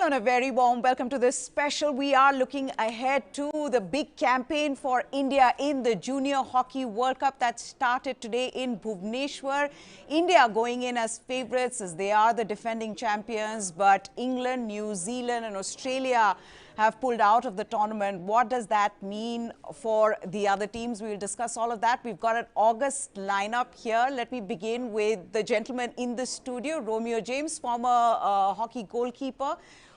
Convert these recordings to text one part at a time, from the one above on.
and a very warm welcome to this special. We are looking ahead to the big campaign for India in the Junior Hockey World Cup that started today in Bhubaneswar. India going in as favourites as they are the defending champions, but England, New Zealand and Australia have pulled out of the tournament. What does that mean for the other teams? We will discuss all of that. We've got an August lineup here. Let me begin with the gentleman in the studio, Romeo James, former hockey goalkeeper,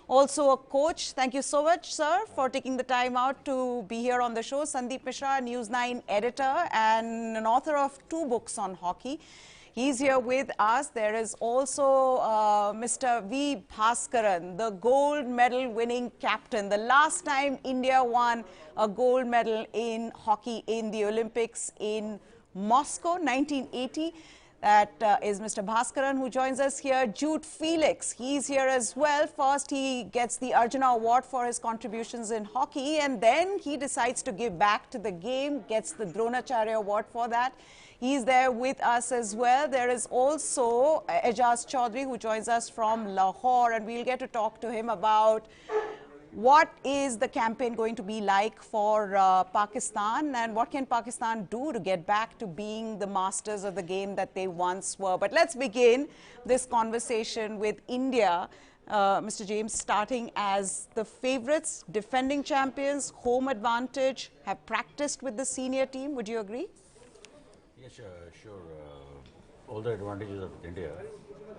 also a coach. Thank you so much, sir, for taking the time out to be here on the show. Sandeep Mishra, News 9 editor and an author of 2 books on hockey. He's here with us. There is also Mr. V. Bhaskaran, the gold medal winning captain. The last time India won a gold medal in hockey in the Olympics in Moscow, 1980. That is Mr. Bhaskaran, who joins us here. Jude Felix, he's here as well. First, he gets the Arjuna Award for his contributions in hockey, and then he decides to give back to the game, gets the Dronacharya Award for that. He's there with us as well. There is also Ejaz Chaudhary, who joins us from Lahore, and we'll get to talk to him about what is the campaign going to be like for Pakistan, and what can Pakistan do to get back to being the masters of the game that they once were. But let's begin this conversation with India. Mr. James, starting as the favourites, defending champions, home advantage, have practiced with the senior team. Would you agree? Yes, sure. All the advantages of India,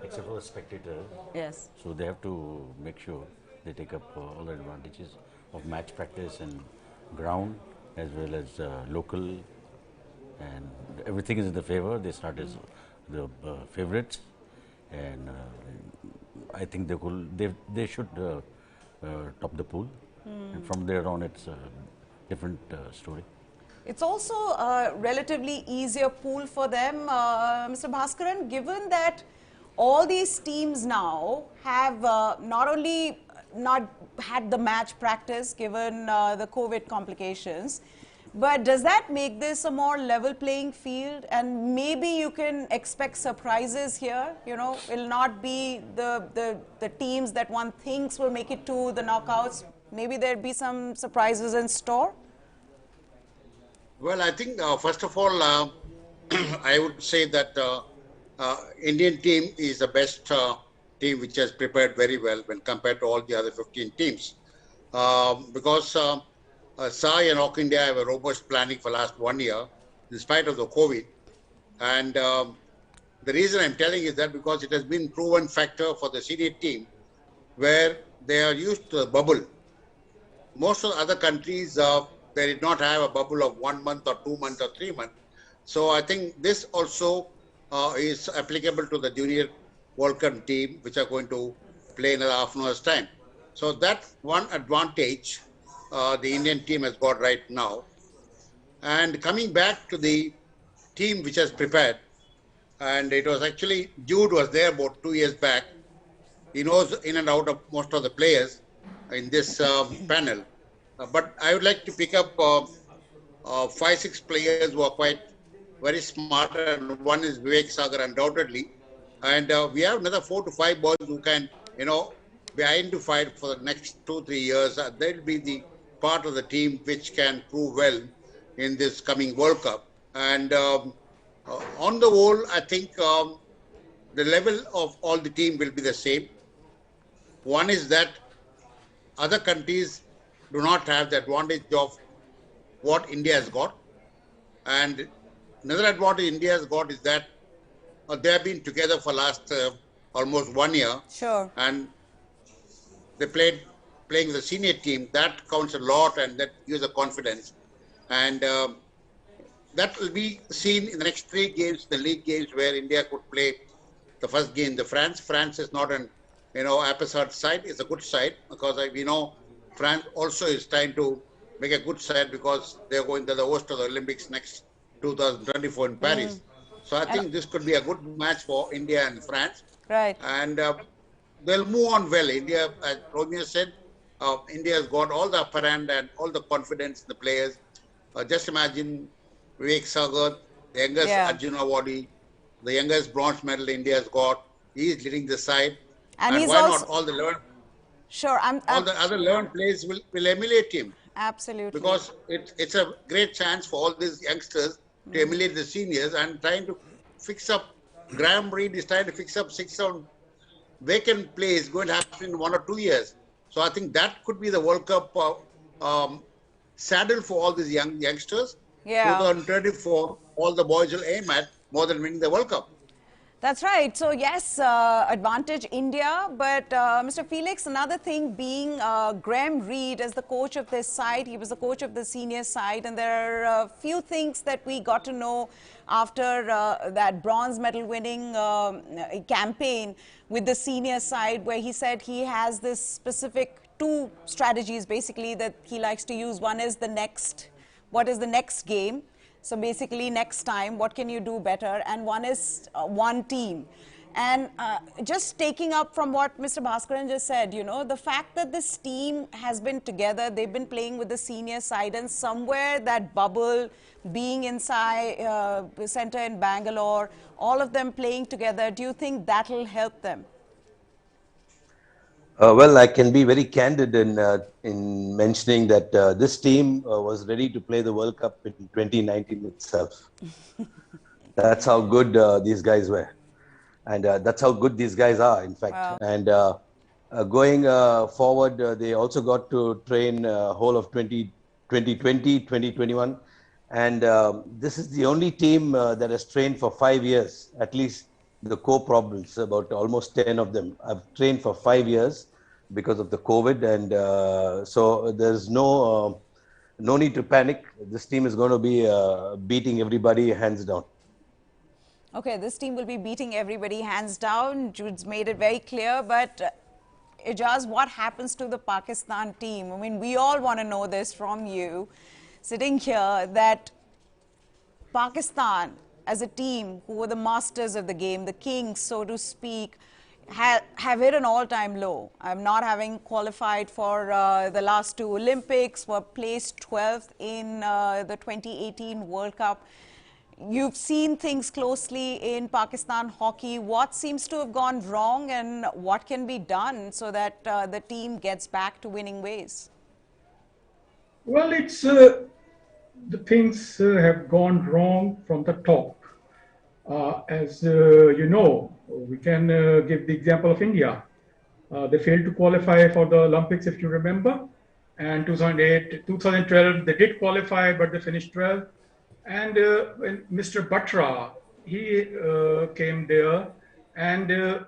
except for the spectators. Yes. So they have to make sure they take up all the advantages of match practice and ground, as well as local, and everything is in the favor. They start as the favorites, and I think they should top the pool, and from there on it's a different story. It's also a relatively easier pool for them, Mr. Bhaskaran, given that all these teams now have not only not had the match practice given the COVID complications, but does that make this a more level playing field? And maybe you can expect surprises here. You know, it'll not be the teams that one thinks will make it to the knockouts. Maybe there'll be some surprises in store. Well, I think first of all, I would say that Indian team is the best team which has prepared very well when compared to all the other 15 teams. Because Sai and Hockey India have a robust planning for last 1 year in spite of the COVID. And the reason I'm telling is that because it has been proven factor for the senior team where they are used to the bubble. Most of the other countries, they did not have a bubble of 1 month or 2 months or 3 months. So I think this also is applicable to the Junior World Cup team, which are going to play in half an hour's time. So that one advantage the Indian team has got right now. And coming back to the team which has prepared, and it was actually, Jude was there about 2 years back. He knows in and out of most of the players in this panel. But I would like to pick up 5-6 players who are quite very smart, and one is Vivek, Sagar, undoubtedly. And we have another 4 to 5 boys who can, be identified for the next 2-3 years. They'll be the part of the team which can prove well in this coming World Cup. And on the whole, I think the level of all the team will be the same. One is that other countries do not have the advantage of what India has got. And another advantage India has got is that they have been together for last almost 1 year. Sure. And they playing the senior team. That counts a lot, and that gives a confidence. And that will be seen in the next 3 games, the league games, where India could play the first game, the France. France is not an episode side. It's a good side because we know France also is trying to make a good side because they're going to the host of the Olympics next 2024 in Paris. So I think this could be a good match for India and France. Right. And they'll move on well. India, as Romeo said, India has got all the upper hand and all the confidence in the players. Just imagine Vivek Sagar, the youngest Arjuna Awardee, the youngest bronze medal India has got. He is leading the side. And he's why also, not all the 11? Sure, All the other learned players will emulate him, absolutely. because it's a great chance for all these youngsters to emulate the seniors and trying to fix up. Graham Reed is trying to fix up 6 7 vacant plays going to happen in 1 or 2 years. So I think that could be the World Cup saddle for all these youngsters. Yeah. 2024, all the boys will aim at more than winning the World Cup. That's right. So yes, advantage India, but Mr. Felix, another thing being Graham Reed as the coach of this side, he was the coach of the senior side, and there are a few things that we got to know after that bronze medal winning campaign with the senior side, where he said he has this specific two strategies basically that he likes to use. One is what is the next game? So basically, next time, what can you do better? And one is one team. And just taking up from what Mr. Bhaskaran just said, you know, the fact that this team has been together, they've been playing with the senior side, and somewhere that bubble, being inside center in Bangalore, all of them playing together, do you think that'll help them? Well, I can be very candid in mentioning that this team was ready to play the World Cup in 2019 itself. That's how good these guys were, and that's how good these guys are, in fact. Wow. And going forward, they also got to train whole of 2020, 2021, and this is the only team that has trained for 5 years, at least. The co-problems, about almost 10 of them, have trained for 5 years because of the COVID, and so there's no need to panic. This team is going to be beating everybody hands down. Okay, this team will be beating everybody hands down. Jude's made it very clear, but Ijaz, what happens to the Pakistan team? I mean, we all want to know this from you, sitting here, that Pakistan, as a team who were the masters of the game, the kings, so to speak, have hit an all-time low. I'm not having qualified for the last two Olympics, were placed 12th in the 2018 World Cup. You've seen things closely in Pakistan hockey. What seems to have gone wrong, and what can be done so that the team gets back to winning ways? Well, it's the things have gone wrong from the top. As you know, we can give the example of India. They failed to qualify for the Olympics, if you remember. And 2008, 2012, they did qualify, but they finished 12th. And when Mr. Batra, he came there, and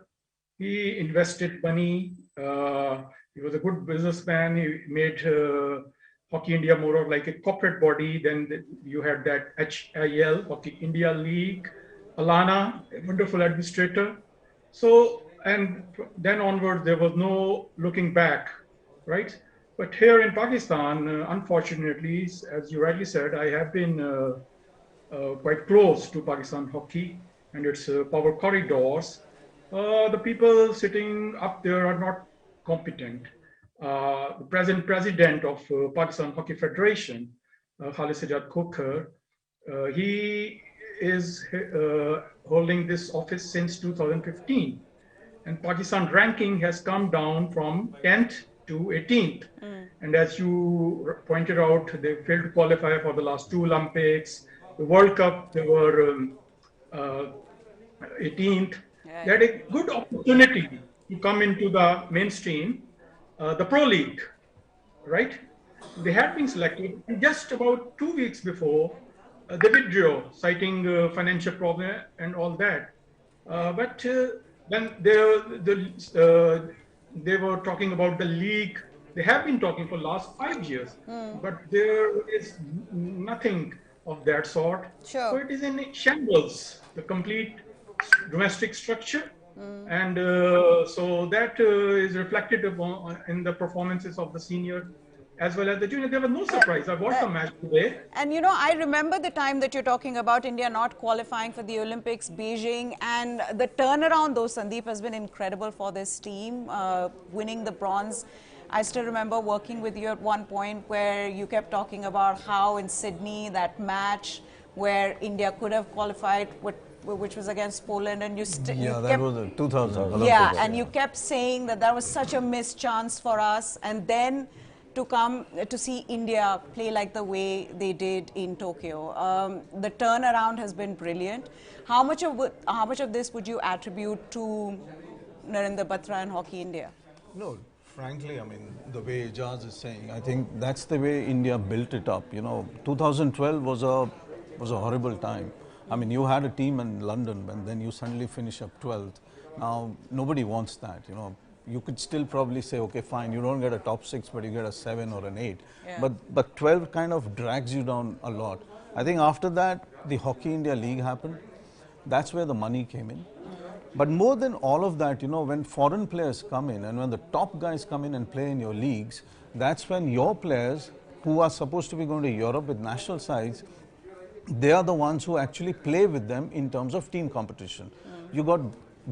he invested money. He was a good businessman. He made Hockey India more of like a corporate body. Then you had that HIL, Hockey India League. Alana, a wonderful administrator. So, and then onward, there was no looking back, right? But here in Pakistan, unfortunately, as you rightly said, I have been quite close to Pakistan hockey and its power corridors. The people sitting up there are not competent. The present president of Pakistan Hockey Federation, Khalid Sajjad Khokhar, he is holding this office since 2015, and Pakistan ranking has come down from 10th to 18th. And as you pointed out, they failed to qualify for the last two Olympics. The World Cup, they were 18th. Right. They had a good opportunity to come into the mainstream, the Pro League, right? They had been selected, and just about 2 weeks before, they withdrew, citing financial problem and all that. But then they were talking about the league. They have been talking for last 5 years, but there is nothing of that sort. Sure. So it is in shambles, the complete domestic structure. And so that is reflected in the performances of the senior as well as the junior. There was no surprise. I watched the match today. And you know, I remember the time that you're talking about India not qualifying for the Olympics, Beijing, and the turnaround, though, Sandeep, has been incredible for this team, winning the bronze. I still remember working with you at one point where you kept talking about how in Sydney, that match where India could have qualified, but which was against Poland, and you Yeah, that was a 2000 Olympics. yeah, and you kept saying that that was such a missed chance for us, and then to come to see India play like the way they did in Tokyo. The turnaround has been brilliant. How much of this would you attribute to Narendra Batra and Hockey India? No, frankly, I mean, the way Ijaz is saying, I think that's the way India built it up. You know, 2012 was a horrible time. I mean, you had a team in London, and then you suddenly finish up 12th. Now, nobody wants that, you know. You could still probably say, okay, fine, you don't get a top 6, but you get a 7 or an 8. Yeah. But 12 kind of drags you down a lot. I think after that, the Hockey India League happened. That's where the money came in. But more than all of that, you know, when foreign players come in and when the top guys come in and play in your leagues, that's when your players who are supposed to be going to Europe with national sides, they are the ones who actually play with them in terms of team competition. You got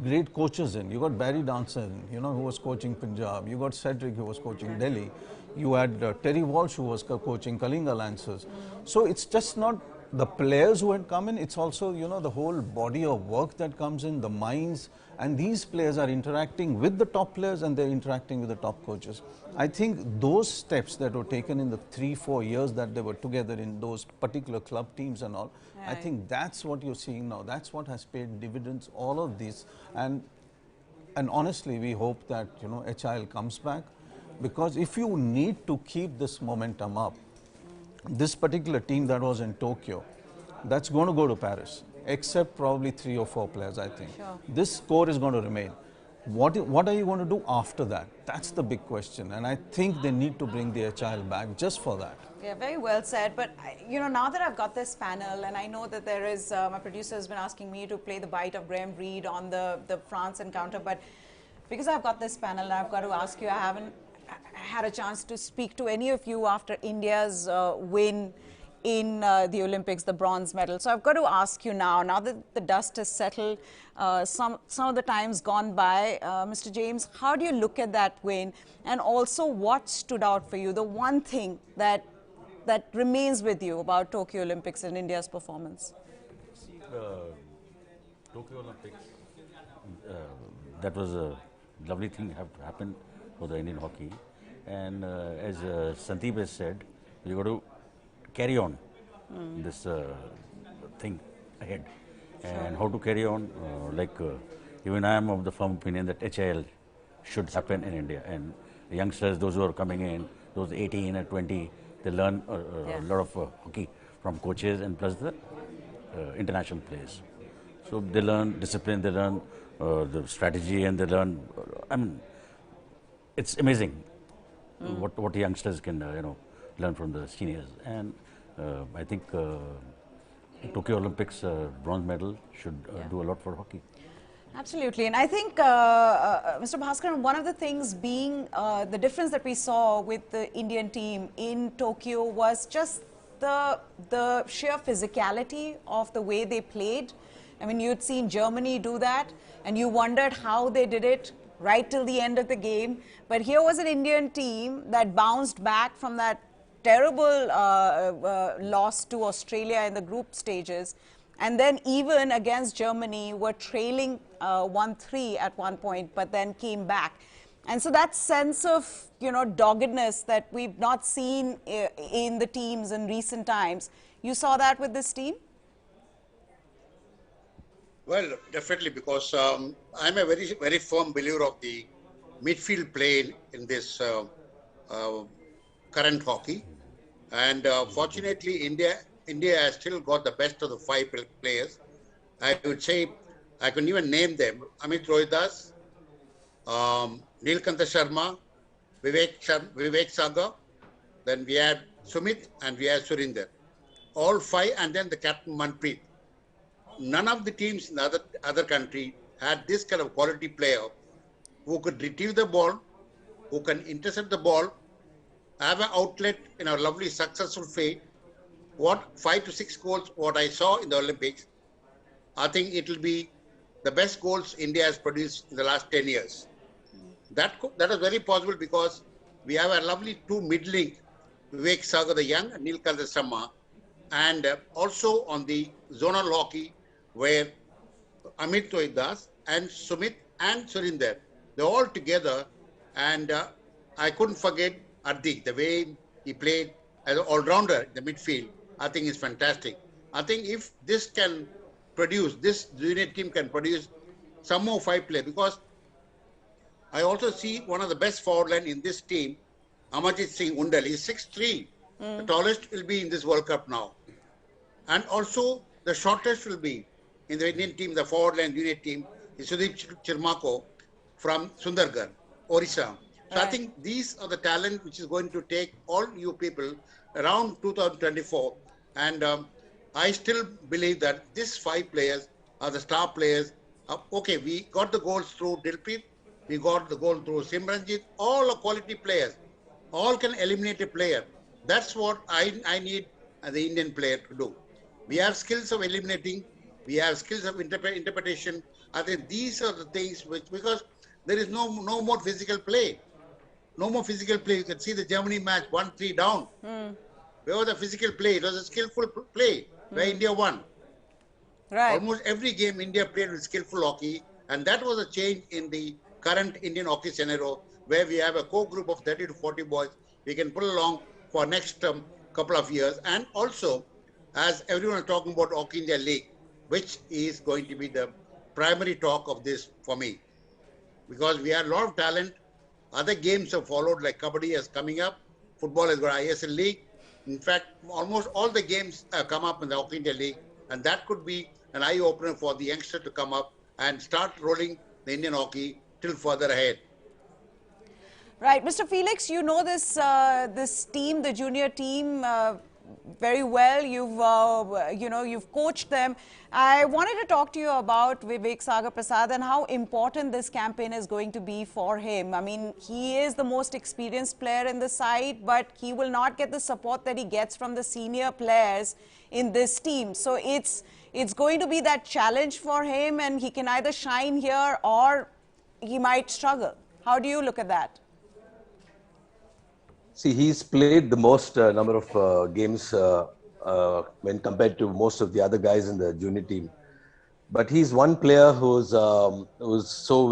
great coaches in. You got Barry Danson, you know, who was coaching Punjab. You got Cedric, who was coaching Delhi. You had Terry Walsh, who was coaching Kalinga Lancers. So it's just not the players who had come in, it's also, you know, the whole body of work that comes in, the minds, and these players are interacting with the top players and they're interacting with the top coaches. I think those steps that were taken in the 3-4 years that they were together in those particular club teams and all, I think that's what you're seeing now. That's what has paid dividends, all of this. And honestly, we hope that, you know, HIL comes back, because if you need to keep this momentum up, this particular team that was in Tokyo, that's going to go to Paris, except probably 3 or 4 players, I think. Sure. This core is going to remain. What are you going to do after that? That's the big question. And I think they need to bring the HIL back just for that. Yeah, very well said. But, you know, now that I've got this panel, and I know that there is, my producer has been asking me to play the bite of Graham Reed on the France encounter, but because I've got this panel, I've got to ask you, I haven't had a chance to speak to any of you after India's win in the Olympics, the bronze medal. So I've got to ask you now that the dust has settled, some of the times gone by, Mr. James, how do you look at that win? And also, what stood out for you? The one thing that remains with you about Tokyo Olympics and India's performance? See, Tokyo Olympics, that was a lovely thing have happened for the Indian hockey. And as Sandeep has said, you got to carry on this thing ahead. And how to carry on, even I am of the firm opinion that HIL should happen in India. And the youngsters, those who are coming in, those 18 and 20, they learn a lot of hockey from coaches and plus the international players. So they learn discipline, they learn the strategy, and they learn, I mean, it's amazing what the youngsters can, learn from the seniors. And I think Tokyo Olympics bronze medal should do a lot for hockey. Absolutely. And I think, Mr. Bhaskar, one of the things being the difference that we saw with the Indian team in Tokyo was just the sheer physicality of the way they played. I mean, you'd seen Germany do that, and you wondered how they did it right till the end of the game. But here was an Indian team that bounced back from that terrible loss to Australia in the group stages. And then even against Germany, were trailing 1-3 at one point, but then came back. And so that sense of, doggedness that we've not seen in the teams in recent times, you saw that with this team? Well, definitely, because I'm a very, very firm believer of the midfield play in this current hockey. And fortunately, India has still got the best of the 5 players. I would say, I can even name them: Amit Rohidas, Neelkanta Sharma, Vivek Sagar, then we have Sumit, and we have Surinder. All 5, and then the captain Manpreet. None of the teams in the other country had this kind of quality player who could retrieve the ball, who can intercept the ball, have an outlet in a lovely successful fade. What 5 to 6 goals, what I saw in the Olympics, I think it will be the best goals India has produced in the last 10 years. That is very possible because we have a lovely 2 mid-link, Vivek Sagar the young and Neelkanta Sharma, and also on the zonal hockey where Amit Toidas and Sumit and Surinder. They're all together, and I couldn't forget Hardik. The way he played as an all-rounder in the midfield, I think is fantastic. I think if this can produce, this junior team can produce some more five players, because I also see one of the best forward line in this team, Amarjit Singh Undal. He's 6'3", the tallest will be in this World Cup now. And also the shortest will be in the Indian team, the forward line unit team, is Sudeep Chirmako from Sundargarh, Orissa. So I Right. think these are the talent which is going to take all you people around 2024. And I still believe that these five players are the star players. Okay, we got the goals through Dilpreet, we got the goal through Simranjit, all are quality players. All can eliminate a player. That's what I need the Indian player to do. We have skills of eliminating, we have skills of interpretation. I think these are the things which, because there is no more physical play. No more physical play. You can see the Germany match, 1-3 down. Where was the physical play? It was a skillful play where India won. Right. Almost every game India played with skillful hockey, and that was a change in the current Indian hockey scenario, where we have a core group of 30 to 40 boys we can pull along for next couple of years. And also, as everyone is talking about Hockey India League, which is going to be the primary talk of this for me, because we have a lot of talent. Other games have followed, like Kabaddi is coming up, football has got ISL League. In fact, almost all the games come up in the Hockey India League, and that could be an eye-opener for the youngster to come up and start rolling the Indian hockey till further ahead. Right, Mr. Felix, you know this team, the junior team, very well. You've coached them. I wanted to talk to you about Vivek Sagar Prasad and how important this campaign is going to be for him. I mean, he is the most experienced player in the side, but he will not get the support that he gets from the senior players in this team. So it's going to be that challenge for him, and he can either shine here or he might struggle. How do you look at that? See, he's played the most number of games when compared to most of the other guys in the junior team. But he's one player who's so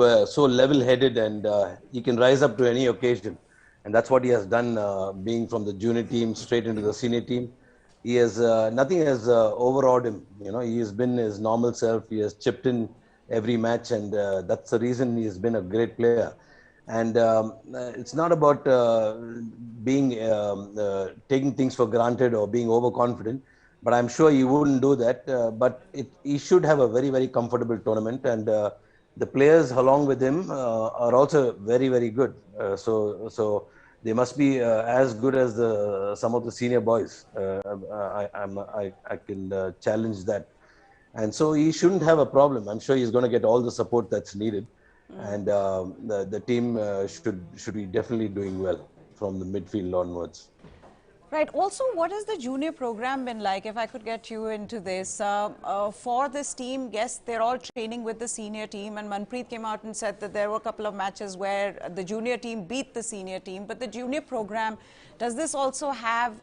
level-headed, and he can rise up to any occasion. And that's what he has done, being from the junior team straight into the senior team. He has nothing has overawed him. You know, he has been his normal self. He has chipped in every match, and that's the reason he has been a great player. And it's not about being taking things for granted or being overconfident, but I'm sure he wouldn't do that. But he should have a very, very comfortable tournament, and the players along with him are also very, very good. So they must be as good as some of the senior boys. I can challenge that. And so he shouldn't have a problem. I'm sure he's going to get all the support that's needed. And the team should be definitely doing well from the midfield onwards. Right. Also, what has the junior program been like? If I could get you into this. For this team, yes, they're all training with the senior team. And Manpreet came out and said that there were a couple of matches where the junior team beat the senior team. But the junior program, does this also have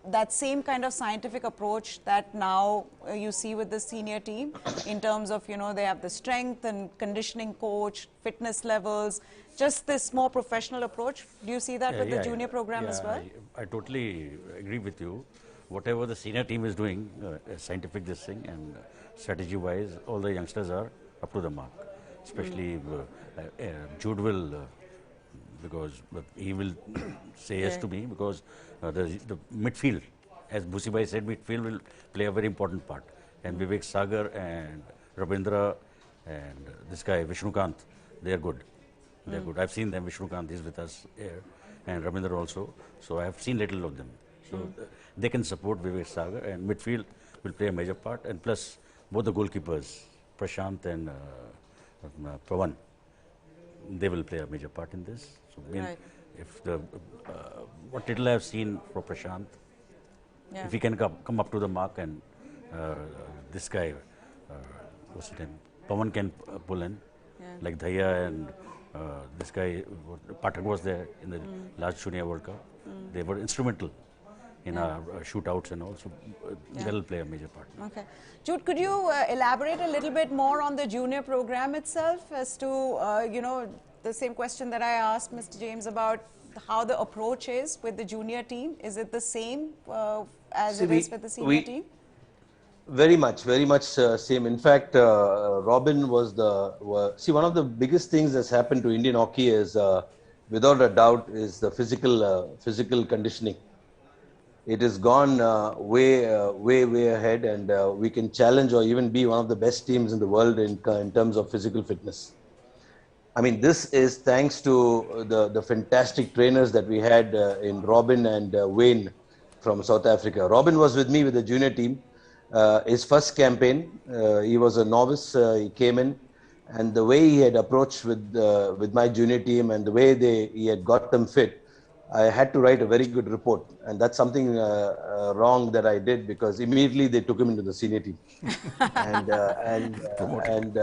that same kind of scientific approach that now you see with the senior team? In terms of, you know, they have the strength and conditioning coach, fitness levels, just this more professional approach. Do you see that with the junior program as well? I totally agree with you. Whatever the senior team is doing, scientific this thing and strategy-wise, all the youngsters are up to the mark. Especially Jude will, because he will say yes to me, because the midfield, as Bhusibai said, midfield will play a very important part. And Vivek Sagar and Rabindra and this guy Vishnukant, they are good. They're good. I've seen them. Vishnukant is with us here, and Rabindra also. So I have seen little of them. So they can support Vivek Sagar, and midfield will play a major part. And plus, both the goalkeepers, Prashant and Pawan, they will play a major part in this. So if the what little I have seen for Prashant, if he can come up to the mark, and this guy, what's his name, Pawan can pull in, like Dhaya and this guy, Pathak was there in the last Junior World Cup. They were instrumental in our shootouts and also that'll play a major part. Okay. Jude, could you elaborate a little bit more on the junior program itself as to, you know, the same question that I asked Mr. James about how the approach is with the junior team? Is it the same as See, it is with the senior team? Very much same. In fact, Robin was see, one of the biggest things that's happened to Indian hockey is, without a doubt, is the physical conditioning. It has gone way ahead, and we can challenge or even be one of the best teams in the world in terms of physical fitness. I mean, this is thanks to the fantastic trainers that we had in Robin and Wayne from South Africa. Robin was with me with the junior team. His first campaign, he was a novice. He came in, and the way he had approached with my junior team and the way he had got them fit, I had to write a very good report, and that's something wrong that I did, because immediately they took him into the senior team, and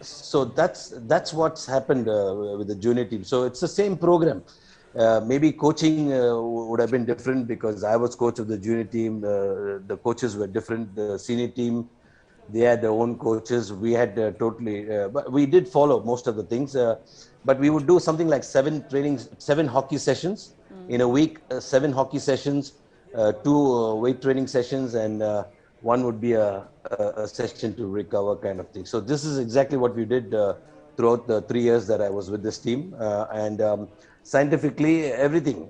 so that's what's happened with the junior team. So it's the same program. Maybe coaching would have been different, because I was coach of the junior team. The coaches were different. The senior team, they had their own coaches. We had but we did follow most of the things. But we would do something like 7 hockey sessions in a week, 7 hockey sessions, 2 weight training sessions, and one would be a session to recover kind of thing. So this is exactly what we did throughout the 3 years that I was with this team. Scientifically, everything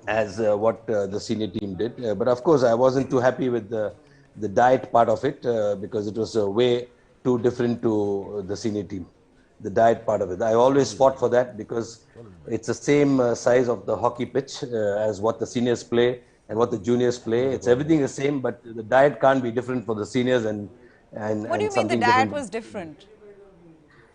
as what the senior team did. But of course, I wasn't too happy with the diet part of it, because it was way too different to the senior team. The diet part of it, I always fought for that, because it's the same size of the hockey pitch as what the seniors play and what the juniors play. It's everything the same, but the diet can't be different for the seniors and What do you mean the something diet different. was different?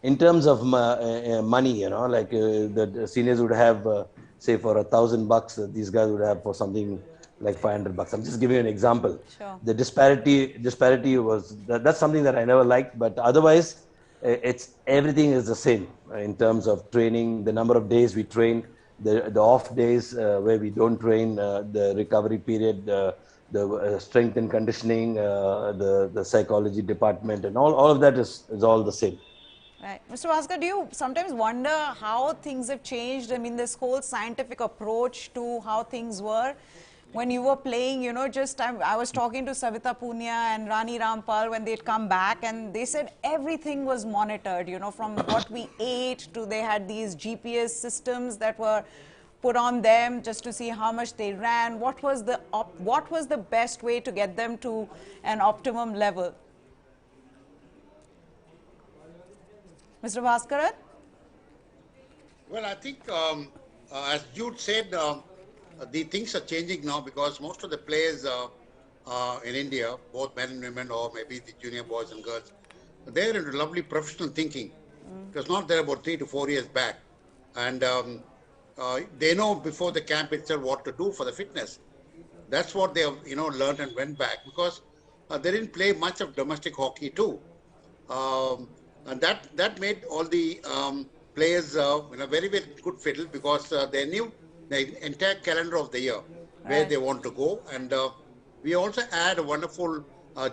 In terms of money, you know, like the seniors would have, say, for $1,000, these guys would have for something like $500. I'm just giving you an example. Sure. The disparity was that's something that I never liked, but otherwise, it's everything is the same in terms of training, the number of days we train, the off days where we don't train, the recovery period, the strength and conditioning, the psychology department, and all of that is all the same. Right. Mr. Bhaskar, do you sometimes wonder how things have changed? I mean, this whole scientific approach to how things were when you were playing, you know, I was talking to Savita Punia and Rani Rampal when they'd come back, and they said everything was monitored, you know, from what we ate to they had these GPS systems that were put on them just to see how much they ran. What was the best way to get them to an optimum level? Mr. Bhaskaran? Well, I think, as Jude said, the things are changing now, because most of the players in India, both men and women, or maybe the junior boys and girls, they're into lovely professional thinking. It was not there about 3 to 4 years back. And they know before the camp itself what to do for the fitness. That's what they have, you know, learned and went back, because they didn't play much of domestic hockey too. And that made all the players in a very, very good fiddle, because they knew the entire calendar of the year, where they want to go. And we also had a wonderful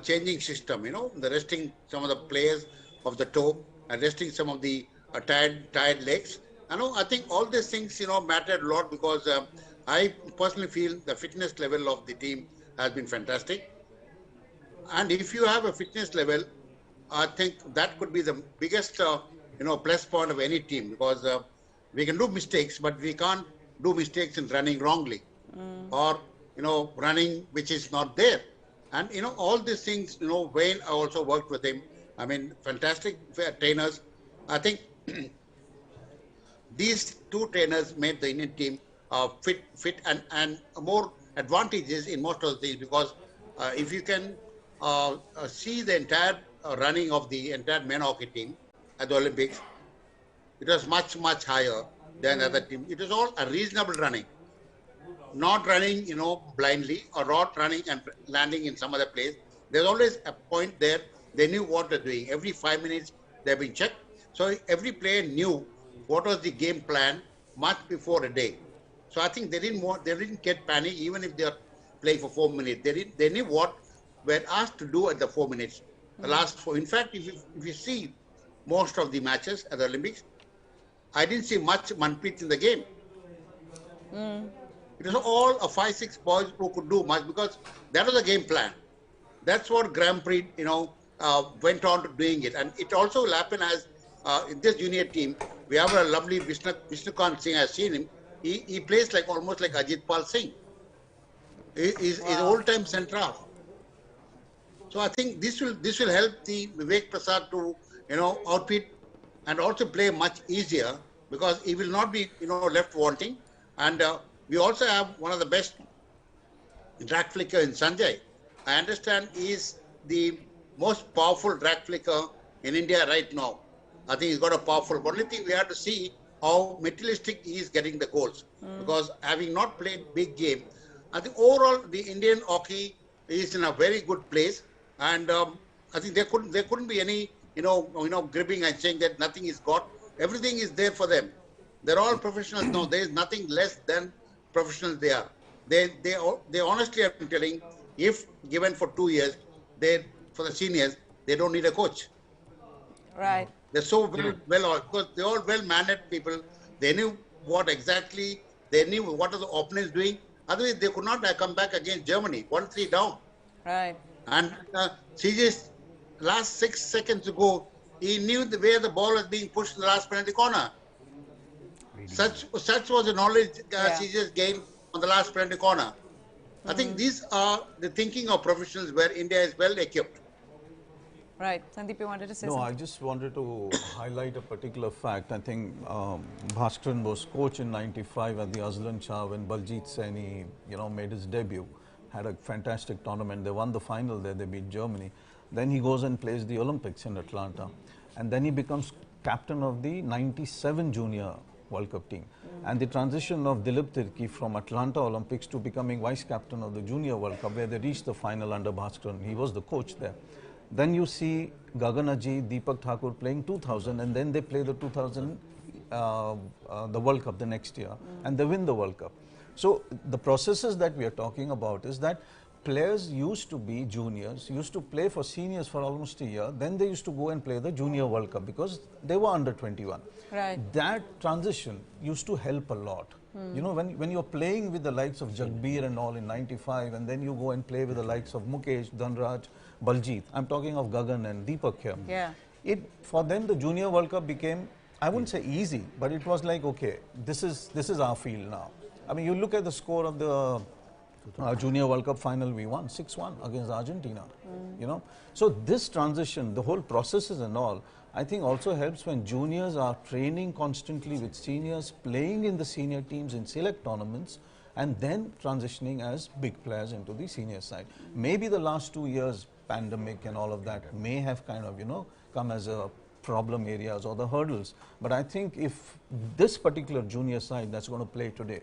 changing system, you know, the resting some of the players of the toe and resting some of the tired legs. I think all these things, you know, mattered a lot, because I personally feel the fitness level of the team has been fantastic. And if you have a fitness level, I think that could be the biggest, plus point of any team, because we can do mistakes, but we can't do mistakes in running wrongly or, running which is not there. And, all these things, Wayne, I also worked with him. I mean, fantastic trainers. I think these two trainers made the Indian team fit and more advantages in most of the things, because if you can see the entire running of the entire men hockey team at the Olympics, it was much, much higher than other team. It was all a reasonable running, not running, blindly, or not running and landing in some other place. There's always a point there. They knew what they're doing. Every 5 minutes, they've been checked. So every player knew what was the game plan much before a day. So I think they didn't get panic, even if they're playing for 4 minutes. They knew what were asked to do at the 4 minutes. The last four. In fact, if you see most of the matches at the Olympics, I didn't see much Manpreet in the game. It was all a 5-6 boys who could do much because that was the game plan. That's what Grand Prix, went on to doing it. And it also will happen as in this junior team, we have a lovely Vishnukant Singh. I've seen him. He plays like almost like Ajit Pal Singh. He's old-time centre half. So I think this will help the Vivek Prasad to outfit and also play much easier because he will not be left wanting. And we also have one of the best drag flicker in Sanjay. I understand he is the most powerful drag flicker in India right now. I think he's got a powerful. But only thing we have to see how materialistic he is getting the goals. Because having not played big game, I think overall the Indian hockey is in a very good place. And I think there couldn't be any gripping and saying that nothing is got. Everything is there for them. They're all professionals now. There is nothing less than professionals they are. They honestly, I'm telling, if given for 2 years, for the seniors, they don't need a coach. Right. They're so well because they're all well-mannered people. They knew they knew what are the opponents doing. Otherwise, they could not come back against Germany, 1-3 down. Right. And CJ's last 6 seconds ago, he knew where the ball was being pushed in the last penalty corner. Such was the knowledge CJ's gained on the last penalty corner. I think these are the thinking of professionals where India is well equipped. Right. Sandeep, you wanted to say No, something? I just wanted to highlight a particular fact. I think Bhaskaran was coach in '95 at the Azlan Shah when Baljit Saini, made his debut. Had a fantastic tournament. They won the final there. They beat Germany. Then he goes and plays the Olympics in Atlanta. And then he becomes captain of the '97 Junior World Cup team. And the transition of Dilip Tirki from Atlanta Olympics to becoming vice captain of the Junior World Cup, where they reached the final under Bhaskaran. He was the coach there. Then you see Gagan Aji, Deepak Thakur playing 2000, and then they play the 2000, the World Cup the next year, and they win the World Cup. So the processes that we are talking about is that players used to be juniors, used to play for seniors for almost a year, then they used to go and play the Junior World Cup because they were under 21. Right. That transition used to help a lot. When you're playing with the likes of Jagbir and all in '95, and then you go and play with the likes of Mukesh, Dhanraj, Baljit. I'm talking of Gagan and Deepak here. Yeah. For them, the Junior World Cup became, I wouldn't say easy, but it was like, okay, this is our field now. I mean, you look at the score of the Junior World Cup final, we won 6-1 against Argentina. So this transition, the whole processes and all, I think also helps when juniors are training constantly with seniors, playing in the senior teams in select tournaments, and then transitioning as big players into the senior side. Maybe the last 2 years, pandemic and all of that may have kind of, come as a problem areas or the hurdles. But I think if this particular junior side that's going to play today,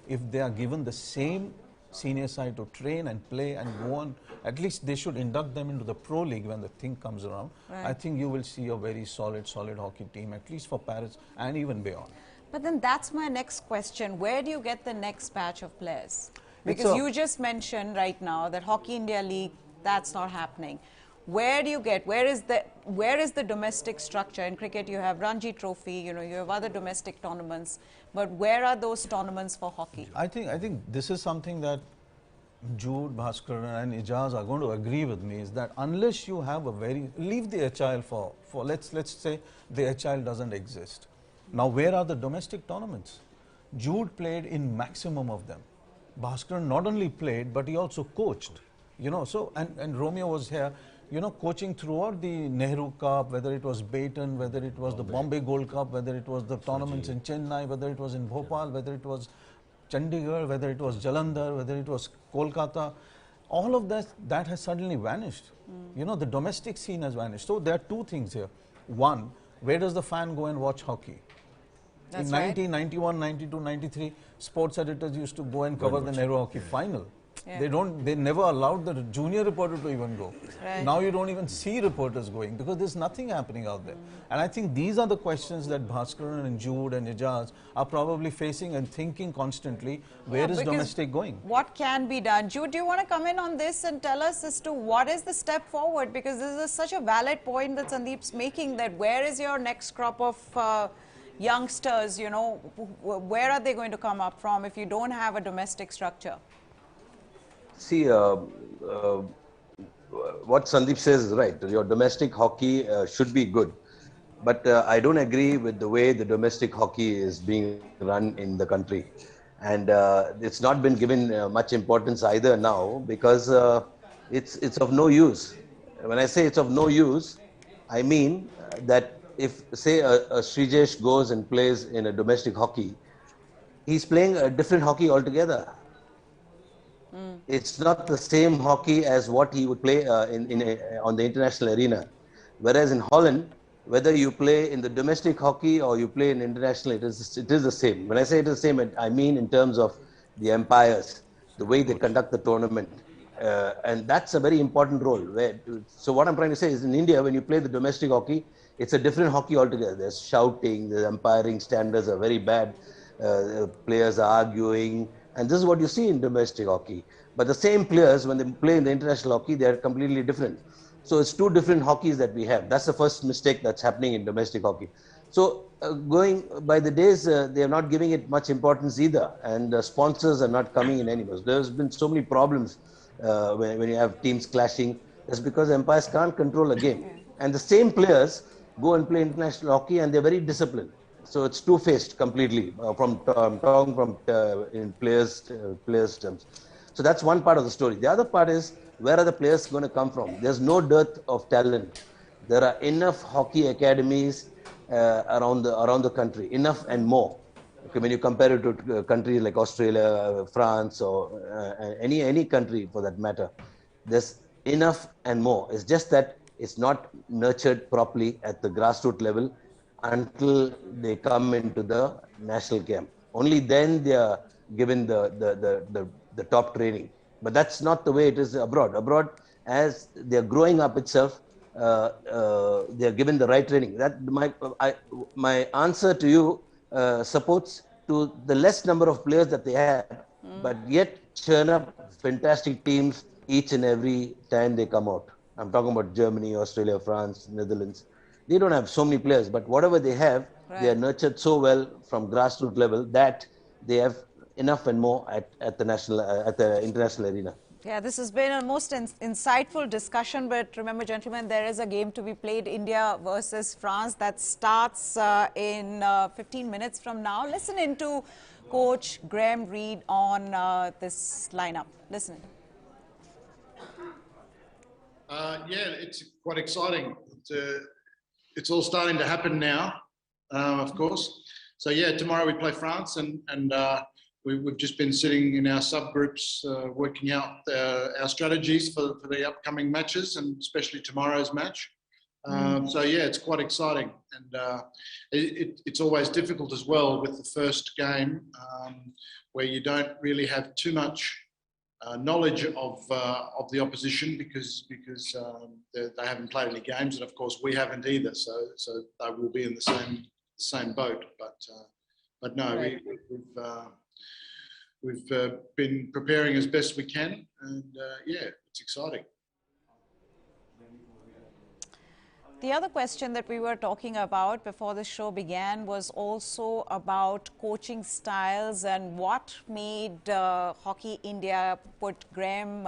if they are given the same senior side to train and play and go on, at least they should induct them into the pro league when the thing comes around. Right. I think you will see a very solid hockey team, at least for Paris and even beyond. But then that's my next question. Where do you get the next batch of players? Because you just mentioned right now that Hockey India League, that's not happening. Where do you get, where is the domestic structure? In cricket, you have Ranji Trophy, you have other domestic tournaments, but where are those tournaments for hockey? I think this is something that Jude, Bhaskaran and Ijaz are going to agree with me, is that unless you have leave the HIL for let's say the HIL doesn't exist. Now where are the domestic tournaments? Jude played in maximum of them. Bhaskaran not only played, but he also coached, so, and Romeo was here, coaching throughout the Nehru Cup, whether it was Baton, whether it was the Bombay Gold Cup, whether it was the tournaments in Chennai, whether it was in Bhopal, whether it was Chandigarh, whether it was Jalandhar, whether it was Kolkata, all of that has suddenly vanished. The domestic scene has vanished. So there are two things here. One, where does the fan go and watch hockey? That's in 1991, 92, 93, sports editors used to go and cover the Nehru Hockey final. Yeah. They never allowed the junior reporter to even go. Right. Now you don't even see reporters going because there's nothing happening out there. And I think these are the questions that Bhaskaran and Jude and Ijaz are probably facing and thinking constantly, where is because domestic going? What can be done? Jude, do you want to come in on this and tell us as to what is the step forward? Because this is such a valid point that Sandeep's making, that where is your next crop of youngsters, you know, where are they going to come up from if you don't have a domestic structure? See, what Sandeep says is right. Your domestic hockey should be good. But I don't agree with the way the domestic hockey is being run in the country. And it's not been given much importance either now because it's of no use. When I say it's of no use, I mean that if, say, a Srijesh goes and plays in a domestic hockey, he's playing a different hockey altogether. It's not the same hockey as what he would play on the international arena. Whereas in Holland, whether you play in the domestic hockey or you play in international, it is the same. When I say it is the same, I mean in terms of the umpires, the way they conduct the tournament. And that's a very important role. So what I'm trying to say is in India, when you play the domestic hockey, it's a different hockey altogether. There's shouting, the umpiring standards are very bad, players are arguing, and this is what you see in domestic hockey. But the same players, when they play in the international hockey, they are completely different. So it's two different hockeys that we have. That's the first mistake that's happening in domestic hockey. So going by the days, they are not giving it much importance either, and sponsors are not coming in anymore. There's been so many problems when you have teams clashing. That's because empires can't control a game, and the same players go and play international hockey, and they're very disciplined. So it's two-faced completely from talking from in players terms. So that's one part of the story. The other part is, where are the players going to come from? There's no dearth of talent. There are enough hockey academies around the country, enough and more. Okay, when you compare it to countries like Australia, France, or any country for that matter, there's enough and more. It's just that it's not nurtured properly at the grassroots level until they come into the national camp. Only then they are given the top training. But that's not the way it is abroad. Abroad, as they're growing up itself, they're given the right training. That my answer to you supports to the less number of players that they have, but yet churn up fantastic teams each and every time they come out. I'm talking about Germany, Australia, France, Netherlands. They don't have so many players, but whatever they have, they are nurtured so well from grassroots level that they have enough and more at the international arena. Yeah, this has been a most insightful discussion, but remember, gentlemen, there is a game to be played, India versus France, that starts in 15 minutes from now. Listen into Coach Graham Reid on this lineup. Listen. Yeah, it's quite exciting. It's all starting to happen now, of course. So yeah, tomorrow we play France, and we've just been sitting in our subgroups working out our strategies for the upcoming matches, and especially tomorrow's match. So yeah, it's quite exciting, and it's always difficult as well with the first game, where you don't really have too much knowledge of the opposition because they haven't played any games, and of course we haven't either. So they will be in the same boat. But no, right. we've been preparing as best we can, and yeah, it's exciting. The other question that we were talking about before the show began was also about coaching styles and what made Hockey India put Graham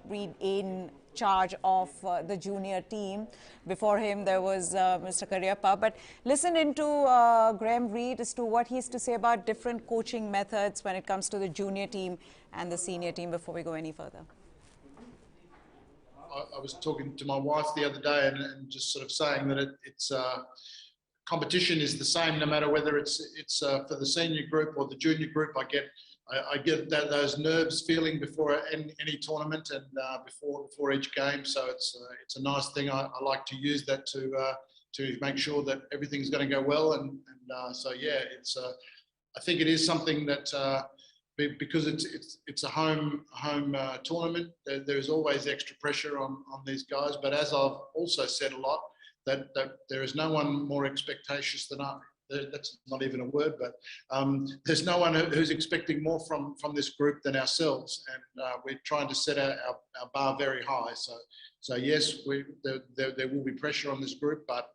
Reid in charge of the junior team. Before him, there was Mr. Cariappa. But listen into Graham Reid as to what he has to say about different coaching methods when it comes to the junior team and the senior team before we go any further. I was talking to my wife the other day and just sort of saying that it's competition is the same no matter whether it's for the senior group or the junior group. I get those nerves feeling before any tournament and before each game. So it's a nice thing. I like to use that to make sure that everything's going to go well. And so yeah, I think it is something that because it's a home tournament. There's always extra pressure on these guys. But as I've also said a lot, that there is no one more expectatious than us. That's not even a word, but there's no one who's expecting more from this group than ourselves, and we're trying to set our bar very high. So yes, there will be pressure on this group, but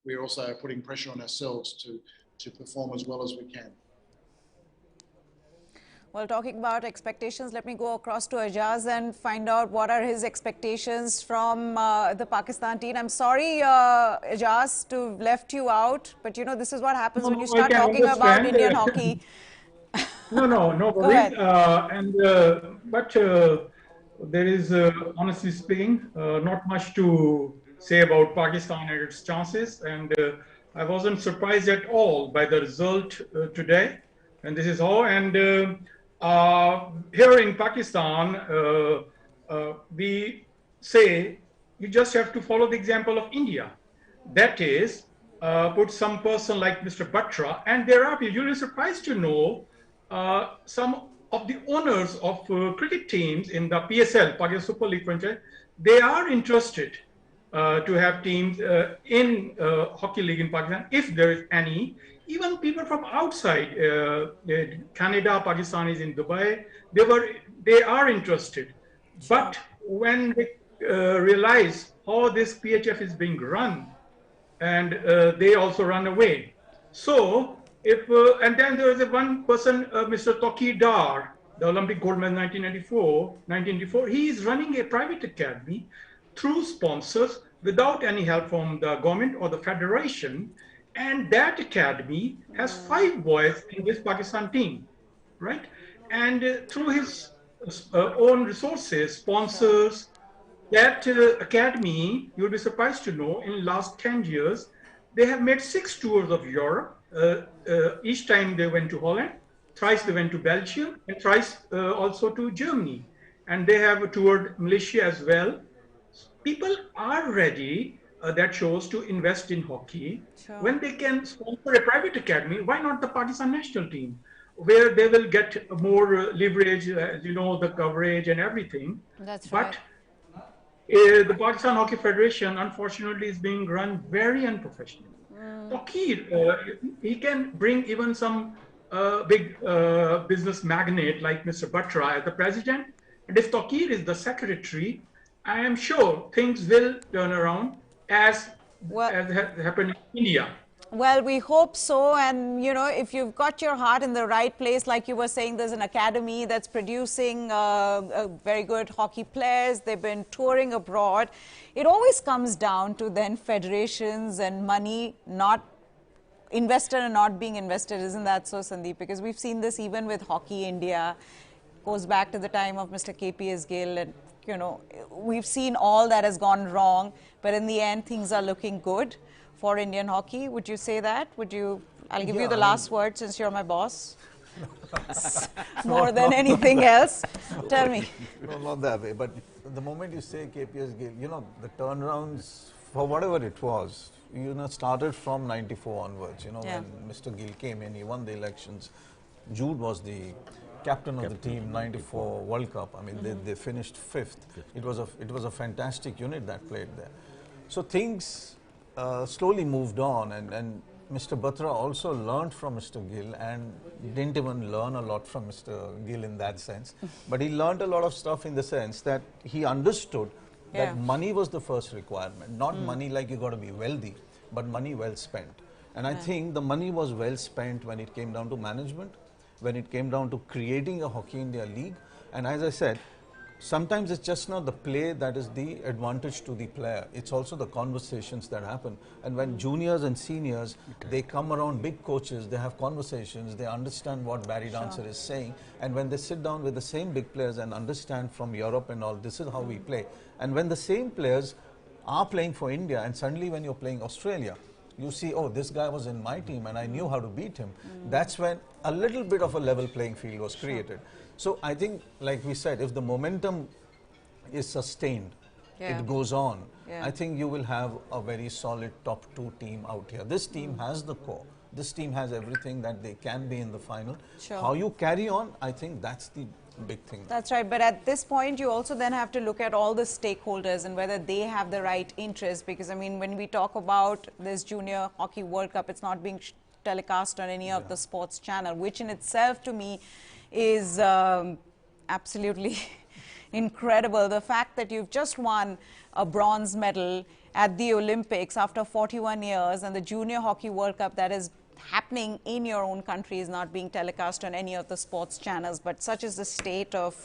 we're also putting pressure on ourselves to perform as well as we can. Well, talking about expectations, let me go across to Ajaz and find out what are his expectations from the Pakistan team. I'm sorry, Ajaz, to have left you out, but you know, this is what happens when you start talking about Indian hockey. No Go ahead. worries. But there is, honestly speaking, not much to say about Pakistan and its chances. And I wasn't surprised at all by the result today. And this is all. And here in Pakistan, we say you just have to follow the example of India. That is, put some person like Mr. Batra, and there are, you'll be surprised to know, some of the owners of cricket teams in the PSL, Pakistan Super League franchise, they are interested to have teams in hockey league in Pakistan, if there is any. Even people from outside, Canada, Pakistanis in Dubai, they are interested. But when they realize how this PHF is being run, and they also run away. So if and then there is a one person, Mr. Toki Dar, the Olympic gold medal 1994. He is running a private academy through sponsors without any help from the government or the federation, and that academy has 5 boys in this Pakistan team, right? And through his own resources, sponsors, that academy, you'll be surprised to know, in last 10 years, they have made 6 tours of Europe. Each time they went to Holland, thrice they went to Belgium, and thrice also to Germany. And they have toured Malaysia as well. People are ready, that shows, to invest in hockey. Sure. When they can sponsor a private academy, why not the Pakistan national team, where they will get more leverage, you know, the coverage and everything. That's right. But the Pakistan Hockey Federation, unfortunately, is being run very unprofessionally. Takir, he can bring even some big business magnate like Mr. Batra as the president. And if Takir is the secretary, I am sure things will turn around as happened in India. Well, we hope so. And, you know, if you've got your heart in the right place, like you were saying, there's an academy that's producing very good hockey players. They've been touring abroad. It always comes down to then federations and money not invested and not being invested. Isn't that so, Sandeep? Because we've seen this even with Hockey India. Goes back to the time of Mr. KPS Gill, and, you know, we've seen all that has gone wrong. But in the end, things are looking good for Indian hockey. Would you say that? Would you? I'll give you the last word since you're my boss. More than anything else. Tell me. No, not that way. But the moment you say KPS Gill, you know, the turnarounds for whatever it was, you know, started from 94 onwards. You know, when Mr. Gill came in, he won the elections. Jude was the captain of the team, 94 World Cup. I mean, they finished 5th. It was a fantastic unit that played there. So things slowly moved on, and Mr. Batra also learned from Mr. Gill, and didn't even learn a lot from Mr. Gill in that sense. But he learned a lot of stuff in the sense that he understood that money was the first requirement, not money like you got to be wealthy, but money well spent. And I think the money was well spent when it came down to management, when it came down to creating a Hockey India League. And as I said, sometimes it's just not the play that is the advantage to the player. It's also the conversations that happen. And when juniors and seniors, they come around big coaches, they have conversations, they understand what Barry Dancer is saying. And when they sit down with the same big players and understand from Europe and all, this is how we play. And when the same players are playing for India, and suddenly when you're playing Australia, you see, oh, this guy was in my team and I knew how to beat him. That's when a little bit of a level playing field was created. So I think, like we said, if the momentum is sustained, it goes on, I think you will have a very solid top 2 team out here. This team has the core. this team has everything that they can be in the final. Sure. How you carry on, I think that's the big thing. That's right. But at this point, you also then have to look at all the stakeholders and whether they have the right interest. Because, I mean, when we talk about this Junior Hockey World Cup, it's not being telecast on any of the sports channel, which in itself to me is absolutely incredible. The fact that you've just won a bronze medal at the Olympics after 41 years and the Junior Hockey World Cup that is happening in your own country is not being telecast on any of the sports channels. But such is the state of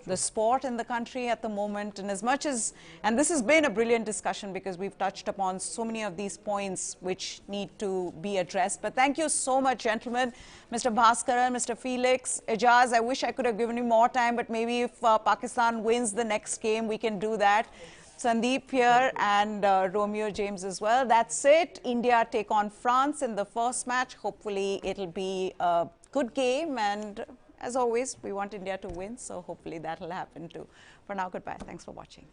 the sport in the country at the moment. And as much as, and this has been a brilliant discussion because we've touched upon so many of these points which need to be addressed. But thank you so much, gentlemen. Mr. Bhaskaran, Mr. Felix, Ijaz, I wish I could have given you more time, but maybe if Pakistan wins the next game, we can do that. Sandeep here and Romeo James as well. That's it. India take on France in the first match. Hopefully it'll be a good game, and as always, we want India to win, so hopefully that'll happen too. For now, goodbye. Thanks for watching.